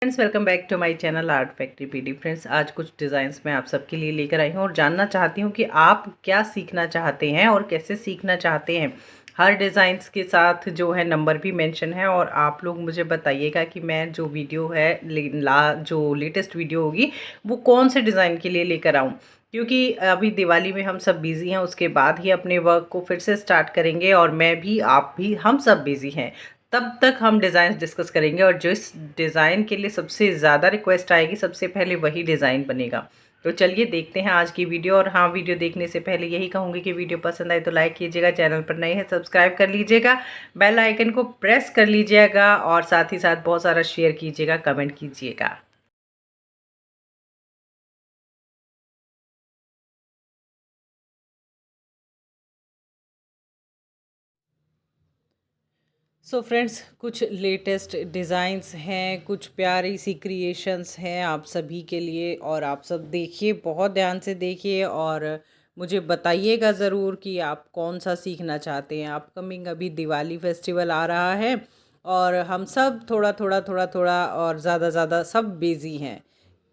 Friends, welcome back to my channel art factory PD. Friends, आज कुछ designs मैं आप सबके लिए लेकर आई हूँ और जानना चाहती हूँ कि आप क्या सीखना चाहते हैं और कैसे सीखना चाहते हैं। हर डिज़ाइंस के साथ जो है नंबर भी मेंशन है और आप लोग मुझे बताइएगा कि मैं जो वीडियो है जो लेटेस्ट वीडियो होगी वो कौन से डिज़ाइन के लिए लेकर आऊँ, क्योंकि अभी दिवाली में हम सब बिज़ी हैं। उसके बाद ही अपने वर्क को फिर से स्टार्ट करेंगे और मैं भी, आप भी, हम सब बिज़ी हैं। तब तक हम डिज़ाइन डिस्कस करेंगे और जिस डिज़ाइन के लिए सबसे ज़्यादा रिक्वेस्ट आएगी सबसे पहले वही डिज़ाइन बनेगा। तो चलिए देखते हैं आज की वीडियो। और हाँ, वीडियो देखने से पहले यही कहूँगी कि वीडियो पसंद आए तो लाइक कीजिएगा, चैनल पर नए हैं सब्सक्राइब कर लीजिएगा, बेल आइकन को प्रेस कर लीजिएगा और साथ ही साथ बहुत सारा शेयर कीजिएगा, कमेंट कीजिएगा। सो फ्रेंड्स, कुछ लेटेस्ट डिज़ाइंस हैं, कुछ प्यारी सी क्रिएशंस हैं आप सभी के लिए और आप सब देखिए, बहुत ध्यान से देखिए और मुझे बताइएगा ज़रूर कि आप कौन सा सीखना चाहते हैं। अपकमिंग अभी दिवाली फेस्टिवल आ रहा है और हम सब थोड़ा थोड़ा थोड़ा थोड़ा और ज़्यादा ज़्यादा सब बिज़ी हैं,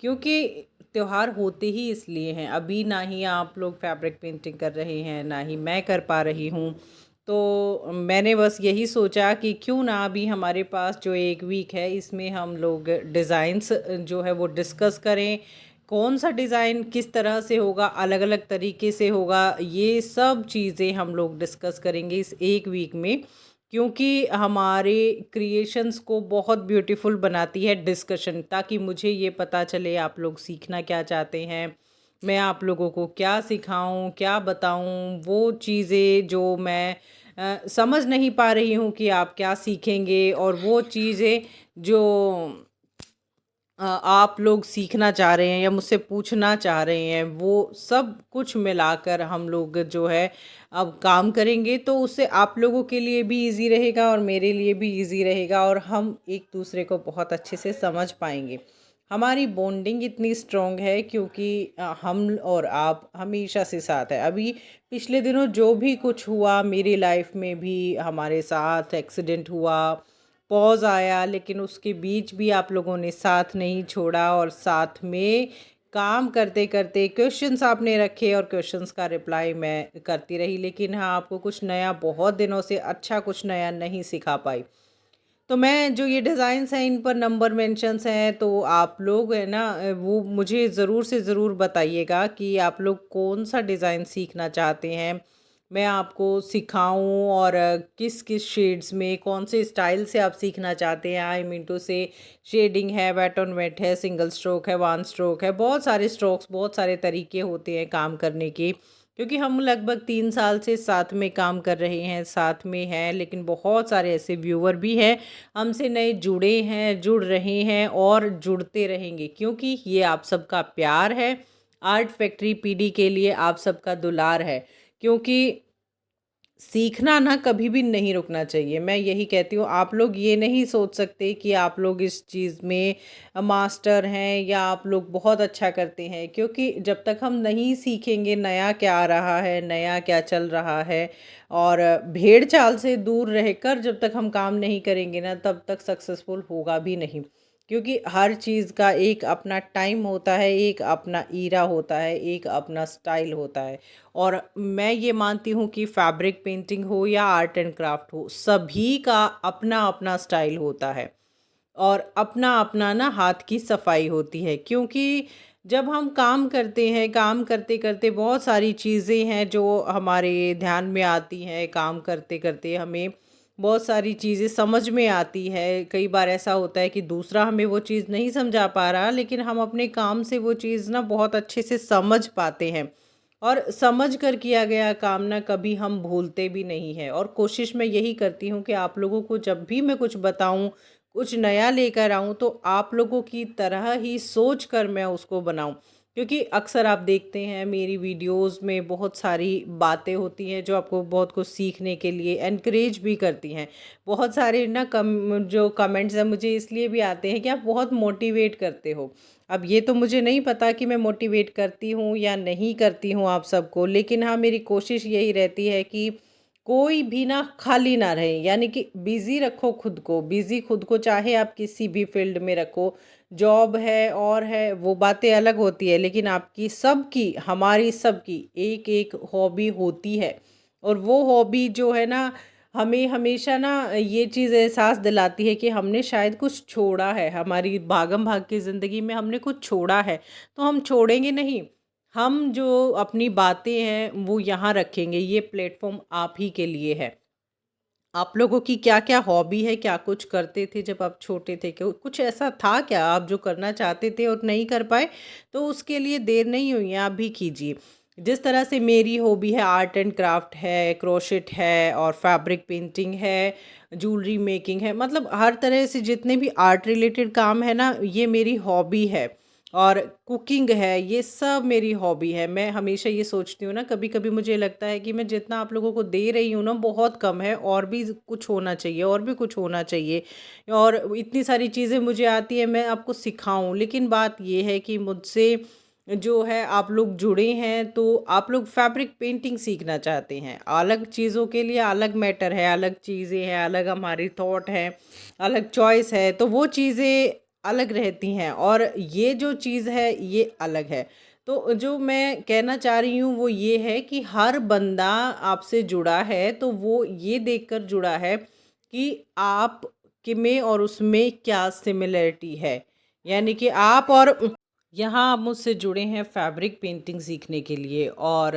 क्योंकि त्योहार होते ही इसलिए हैं। अभी ना ही आप लोग फैब्रिक पेंटिंग कर रहे हैं, ना ही मैं कर पा रही हूँ। तो मैंने बस यही सोचा कि क्यों ना अभी हमारे पास जो एक वीक है इसमें हम लोग डिज़ाइंस जो है वो डिस्कस करें। कौन सा डिज़ाइन किस तरह से होगा, अलग अलग तरीके से होगा, ये सब चीज़ें हम लोग डिस्कस करेंगे इस एक वीक में, क्योंकि हमारे क्रिएशंस को बहुत ब्यूटीफुल बनाती है डिस्कशन, ताकि मुझे ये पता चले आप लोग सीखना क्या चाहते हैं, मैं आप लोगों को क्या सिखाऊं, क्या बताऊं। वो चीज़ें जो मैं समझ नहीं पा रही हूँ कि आप क्या सीखेंगे, और वो चीज़ें जो आप लोग सीखना चाह रहे हैं या मुझसे पूछना चाह रहे हैं, वो सब कुछ मिलाकर हम लोग जो है अब काम करेंगे। तो उससे आप लोगों के लिए भी इजी रहेगा और मेरे लिए भी इजी रहेगा और हम एक दूसरे को बहुत अच्छे से समझ पाएंगे। हमारी बॉन्डिंग इतनी स्ट्रॉन्ग है क्योंकि हम और आप हमेशा से साथ है। अभी पिछले दिनों जो भी कुछ हुआ मेरी लाइफ में भी, हमारे साथ एक्सीडेंट हुआ, पॉज़ आया, लेकिन उसके बीच भी आप लोगों ने साथ नहीं छोड़ा और साथ में काम करते करते क्वेश्चंस आपने रखे और क्वेश्चंस का रिप्लाई मैं करती रही। लेकिन हाँ, आपको कुछ नया, बहुत दिनों से अच्छा कुछ नया नहीं सिखा पाई। तो मैं जो ये डिज़ाइंस हैं इन पर नंबर मेंशंस हैं, तो आप लोग है ना, वो मुझे ज़रूर से ज़रूर बताइएगा कि आप लोग कौन सा डिज़ाइन सीखना चाहते हैं, मैं आपको सिखाऊं, और किस किस शेड्स में, कौन से स्टाइल से आप सीखना चाहते हैं। आई मीन टू से, शेडिंग है, वेट ऑन वेट है, सिंगल स्ट्रोक है, वन स्ट्रोक है, बहुत सारे स्ट्रोक्स, बहुत सारे तरीके होते हैं काम करने के। क्योंकि हम लगभग 3 साल से साथ में काम कर रहे हैं, साथ में हैं, लेकिन बहुत सारे ऐसे व्यूअर भी हैं हमसे नए जुड़े हैं, जुड़ रहे हैं और जुड़ते रहेंगे, क्योंकि ये आप सबका प्यार है। आर्ट फैक्ट्री पीडी के लिए आप सबका दुलार है। क्योंकि सीखना ना कभी भी नहीं रुकना चाहिए। मैं यही कहती हूँ, आप लोग ये नहीं सोच सकते कि आप लोग इस चीज़ में मास्टर हैं या आप लोग बहुत अच्छा करते हैं, क्योंकि जब तक हम नहीं सीखेंगे नया क्या आ रहा है, नया क्या चल रहा है, और भेड़ चाल से दूर रहकर जब तक हम काम नहीं करेंगे ना, तब तक सक्सेसफुल होगा भी नहीं। क्योंकि हर चीज़ का एक अपना टाइम होता है, एक अपना ईरा होता है, एक अपना स्टाइल होता है। और मैं ये मानती हूँ कि फैब्रिक पेंटिंग हो या आर्ट एंड क्राफ्ट हो, सभी का अपना अपना स्टाइल होता है और अपना अपना ना हाथ की सफाई होती है। क्योंकि जब हम काम करते हैं, काम करते करते बहुत सारी चीज़ें हैं जो हमारे ध्यान में आती हैं, काम करते करते हमें बहुत सारी चीज़ें समझ में आती है। कई बार ऐसा होता है कि दूसरा हमें वो चीज़ नहीं समझा पा रहा, लेकिन हम अपने काम से वो चीज़ ना बहुत अच्छे से समझ पाते हैं, और समझ कर किया गया काम ना कभी हम भूलते भी नहीं हैं। और कोशिश मैं यही करती हूँ कि आप लोगों को जब भी मैं कुछ बताऊँ, कुछ नया लेकर आऊँ, तो आप लोगों की तरह ही सोच कर मैं उसको बनाऊँ। क्योंकि अक्सर आप देखते हैं मेरी वीडियोस में बहुत सारी बातें होती हैं जो आपको बहुत कुछ सीखने के लिए एनकरेज भी करती हैं। बहुत सारे ना जो कमेंट्स हैं मुझे इसलिए भी आते हैं कि आप बहुत मोटिवेट करते हो। अब ये तो मुझे नहीं पता कि मैं मोटिवेट करती हूँ या नहीं करती हूँ आप सबको, लेकिन हाँ, मेरी कोशिश यही रहती है कि कोई भी ना खाली ना रहे, यानी कि बिज़ी रखो खुद को, बिज़ी खुद को, चाहे आप किसी भी फील्ड में रखो। जॉब है और है वो बातें अलग होती है, लेकिन आपकी सबकी, हमारी सबकी एक एक हॉबी होती है। और वो हॉबी जो है ना, हमें हमेशा ना ये चीज़ एहसास दिलाती है कि हमने शायद कुछ छोड़ा है, हमारी भागम भाग की ज़िंदगी में हमने कुछ छोड़ा है। तो हम छोड़ेंगे नहीं, हम जो अपनी बातें हैं वो यहाँ रखेंगे, ये प्लेटफॉर्म आप ही के लिए है। आप लोगों की क्या-क्या हॉबी है, क्या कुछ करते थे जब आप छोटे थे? क्यों कुछ ऐसा था क्या आप जो करना चाहते थे और नहीं कर पाए? तो उसके लिए देर नहीं हुई है, आप भी कीजिए। जिस तरह से मेरी हॉबी है, आर्ट एंड क्राफ्ट है, क्रोशेट है और फैब्रिक पेंटिंग है, ज्वेलरी मेकिंग है, मतलब हर तरह से जितने भी आर्ट रिलेटेड काम है ना, ये मेरी हॉबी है। और कुकिंग है, ये सब मेरी हॉबी है। मैं हमेशा ये सोचती हूँ ना, कभी-कभी मुझे लगता है कि मैं जितना आप लोगों को दे रही हूँ ना, बहुत कम है, और भी कुछ होना चाहिए, और भी कुछ होना चाहिए। और इतनी सारी चीज़ें मुझे आती हैं, मैं आपको सिखाऊँ, लेकिन बात ये है कि मुझसे जो है आप लोग जुड़े हैं, तो आप लोग फैब्रिक पेंटिंग सीखना चाहते हैं। अलग चीज़ों के लिए अलग मैटर है, अलग चीज़ें हैं, अलग हमारी थॉट है, अलग चॉइस है, तो वो चीज़ें अलग रहती हैं, और ये जो चीज़ है ये अलग है। तो जो मैं कहना चाह रही हूँ वो ये है कि हर बंदा आपसे जुड़ा है, तो वो ये देखकर जुड़ा है कि आप कि में और उसमें क्या सिमिलरिटी है। यानी कि आप और यहाँ आप मुझसे जुड़े हैं फैब्रिक पेंटिंग सीखने के लिए, और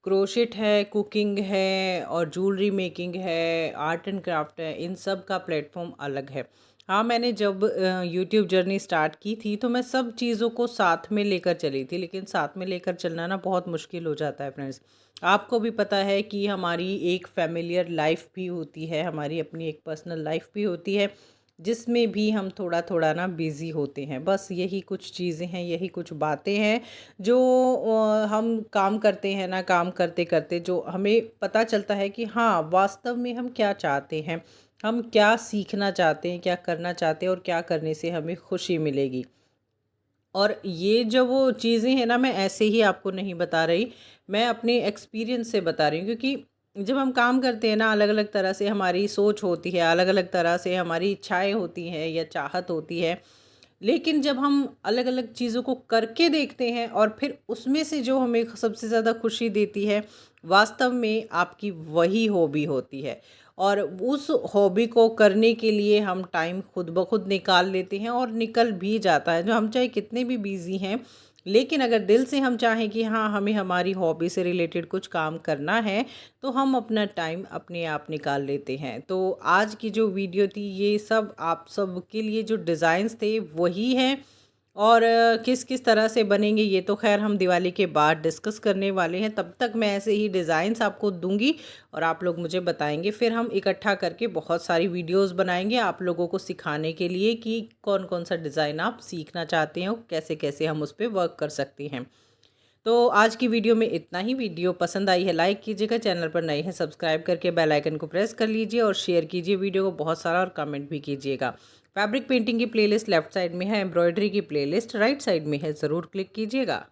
क्रोशेट है, कुकिंग है और ज्वेलरी मेकिंग है, आर्ट एंड क्राफ्ट है, इन सब का प्लेटफॉर्म अलग है। हाँ, मैंने जब यूट्यूब जर्नी स्टार्ट की थी तो मैं सब चीज़ों को साथ में लेकर चली थी, लेकिन साथ में लेकर चलना ना बहुत मुश्किल हो जाता है फ्रेंड्स। आपको भी पता है कि हमारी एक फ़ैमिलियर लाइफ भी होती है, हमारी अपनी एक पर्सनल लाइफ भी होती है, जिसमें भी हम थोड़ा-थोड़ा ना बिज़ी होते हैं। बस यही कुछ चीज़ें हैं, यही कुछ बातें हैं जो हम काम करते हैं ना, काम करते-करते जो हमें पता चलता है कि हाँ, वास्तव में हम क्या चाहते हैं, हम क्या सीखना चाहते हैं, क्या करना चाहते हैं और क्या करने से हमें खुशी मिलेगी। और ये जो वो चीज़ें हैं ना, मैं ऐसे ही आपको नहीं बता रही, मैं अपने एक्सपीरियंस से बता रही हूँ, क्योंकि जब हम काम करते हैं ना, अलग-अलग तरह से हमारी सोच होती है, अलग-अलग तरह से हमारी इच्छाएँ होती हैं या चाहत होती है। लेकिन जब हम अलग-अलग चीज़ों को करके देखते हैं और फिर उसमें से जो हमें सबसे ज़्यादा खुशी देती है, वास्तव में आपकी वही हॉबी होती है। और उस हॉबी को करने के लिए हम टाइम खुद ब खुद निकाल लेते हैं, और निकल भी जाता है। जो हम चाहे कितने भी बिज़ी हैं, लेकिन अगर दिल से हम चाहें कि हाँ, हमें हमारी हॉबी से रिलेटेड कुछ काम करना है, तो हम अपना टाइम अपने आप निकाल लेते हैं। तो आज की जो वीडियो थी, ये सब आप सब के लिए जो डिज़ाइंस थे वही हैं, और किस किस तरह से बनेंगे ये तो ख़ैर हम दिवाली के बाद डिस्कस करने वाले हैं। तब तक मैं ऐसे ही डिज़ाइंस आपको दूंगी और आप लोग मुझे बताएंगे, फिर हम इकट्ठा करके बहुत सारी वीडियोस बनाएंगे आप लोगों को सिखाने के लिए कि कौन कौन सा डिज़ाइन आप सीखना चाहते हैं और कैसे कैसे हम उस पर वर्क कर सकते हैं। तो आज की वीडियो में इतना ही। वीडियो पसंद आई है लाइक कीजिएगा, चैनल पर नए हैं सब्सक्राइब करके बेल आइकन को प्रेस कर लीजिए और शेयर कीजिए वीडियो को बहुत सारा, और कमेंट भी कीजिएगा। फैब्रिक पेंटिंग की प्लेलिस्ट लेफ्ट साइड में है, एम्ब्रॉयडरी की प्लेलिस्ट राइट साइड में है, ज़रूर क्लिक कीजिएगा।